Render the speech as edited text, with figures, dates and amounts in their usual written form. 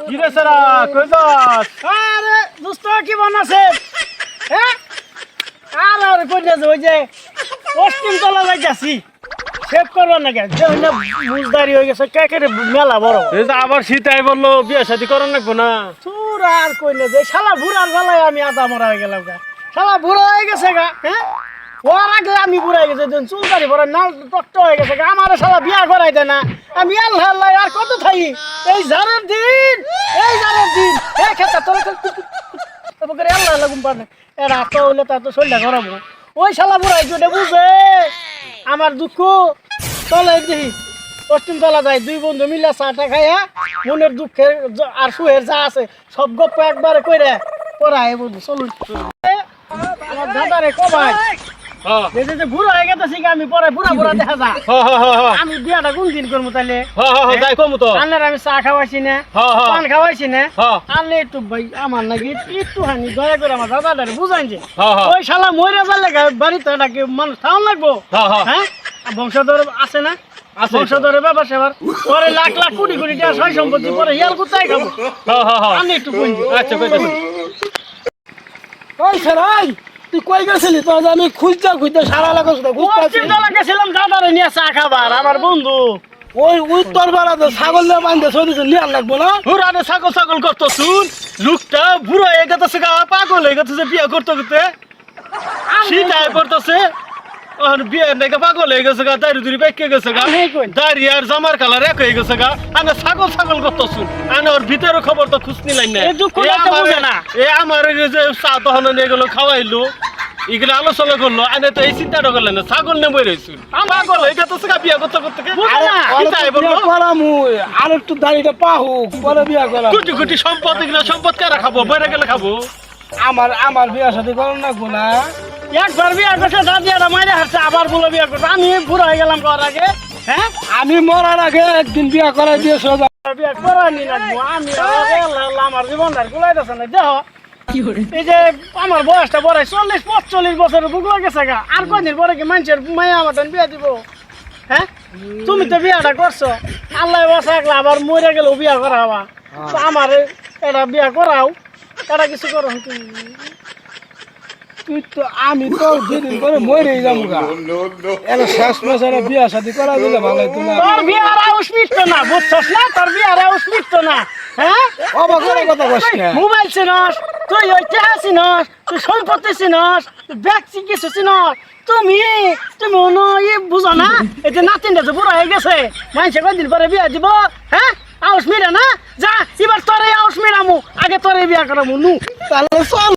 কি রে সারা কই যাস? আরে দোস্ত কি বানাছে? হ্যাঁ আর কই যাস? ওই যে পশ্চিম তলা যাইতাছি সেভ করবার না কেন? যে হইনা বুঝদারি হয়ে গেছে কেকের মেলা বড়। এই যে আবার শীতাই বললো বিয়ে শাদী করার লাগবো না। তোর আর কই না যে শালা বুড়ার বেলায় আমি আদা মরা হয়ে গেলাম গা। শালা বুড়ো হয়ে গেছে গা। হ্যাঁ ওর আগে আমি বুড়া হয়ে গেছে, চুলদারি ভরা নাল টকট হয়ে গেছে গা। আমার শালা বিয়া করাই দেয় না। আমি আল্লাহ আল্লাহ আর কত থাই এই জারের দিন, এই জারের দিন এই খেতা তোর করে আল্লাহ আল্লাহ গুম পারে এর হাত হইলে তার তো শরীরটা গরম। ওই শালা বুড়াই যদি বুঝে আমার দুঃখ চলে দেখি পশ্চিম তলা যায় দুই বন্ধু মিলে চাটা খাইয়া মনের দুঃখের আর সুহের যা আছে সব গপ্প একবারে কইরে পড়ায় বন্ধু চলুন। আমার দাদারে কবাই হ্যাঁ যে বুড়ো হয়ে গেছে আমি পরে বুড়া বুড়া দেখা যা। আমি বিয়াটা কোন দিন করবো তাইলে? যাই কমু তো। আনলে আমি চা খাওয়াইছি না, পান খাওয়াইছি না, আনলে একটু ভাই আমার নাকি একটু হানি দয়া করে আমার দাদারে বুঝাই যে ওই শালা মরে যালে বাড়িতে নাকি মানুষ খাওয়ান লাগবো। হ্যাঁ বংশধর আছে না, বংশধরের ব্যাপার সেবার পরে লাখ লাখ কোটি কোটি টাকা সয় সম্পত্তি পরে হিয়াল কোথায় খাবো? আমি একটু কই আচ্ছা কইতেছি। ওই সেরাই তুই কই গেছিলি? তো আমি খুঁজতে খুঁজতে সারা লাগছ না পশ্চিম তলা গেছিলাম দাদারে নিয়ে চা খাবার আমার বন্ধু। ওই উত্তর পাড়াতে ছাগল দিয়ে বাঁধতে সরিতে লিয়ার লাগবো না? হুরানে ছাগল ছাগল করতো শুন, লোকটা বুড়ো হয়ে গেছে গা, পাগল হয়ে গেছে বিয়ে করতে করতে শীতায় পড়তেছে। বিয়ে নাকি পাগল হয়ে গেছে গা, দাড়ি দুরি বেঁকে গেছে গা, দাড়ি আর জামার কালার এক হয়ে গেছে গা। আমি ছাগল ছাগল করতো শুন, আমি ওর ভিতরে খবর তো খুঁজ নিলাম না। এ আমার যে চা তখন নিয়ে গেলো খাওয়াইলো, এগুলো আলোচনা করলো, আমি তো এই চিন্তাটা করলেন না, ছাগল নেমে রয়েছি পাগল হয়ে গেছে গা বিয়ে করতে করতে। আর একটু দাড়িটা পাহুক পরে বিয়া করা। কোটি কোটি সম্পদ, এগুলো সম্পদ কারা খাবো? বেড়ে গেলে খাবো। আমার বিয়া সাথে করার লাগবো না। একবার বিয়া করছে দাদিয়াটা মাইরে হাসছে, আবার বলে বিয়া করছে। আমি বুড়া হয়ে গেলাম করার আগে। হ্যাঁ আমি মরার আগে একদিন বিয়া করাই দিয়ে সোজা বিয়া করানি লাগবো আমি। আমার জীবনটা গুলাইতেছে না দেহ। এই যে আমার বয়সটা বড় 40-45 বছরের বুক গেছে গা। আর কয়দিন পরে কি মানুষের মায়া আমার বিয়া দিব? হ্যাঁ তুমি তো বিয়াটা করছো, আল্লাহ বাসা একলা আবার মরে গেল বিয়া করা হবা। তো আমার এটা বিয়া করাও, এটা কিছু করো তুমি। তুই তো আমি তো যেদিন করে মরেই যাবো গা। এরা শেষ মাসে বিয়া শাদি করা দিলে ভালো হতো না। তোর বিয়ার আউস মিটতো না, বুঝছস না? তোর বিয়ার আউস মিটতো না। হ্যাঁ অবাক করে কথা বলছ না। মোবাইল চিনস তুই, ওই টেহা চিনস তুই, সম্পত্তি চিনস, ব্যাগসি কিছু চিনস তুমি। তুমি বুঝো না এই যে নাতিনটা যে বুড়া হয়ে গেছে, মানুষে কয়দিন পরে বিয়া দিব। হ্যাঁ আউস মিলে না, যা এবার তোরে আউস মিলামু, আগে তোরে বিয়া করামু নু। তাহলে চল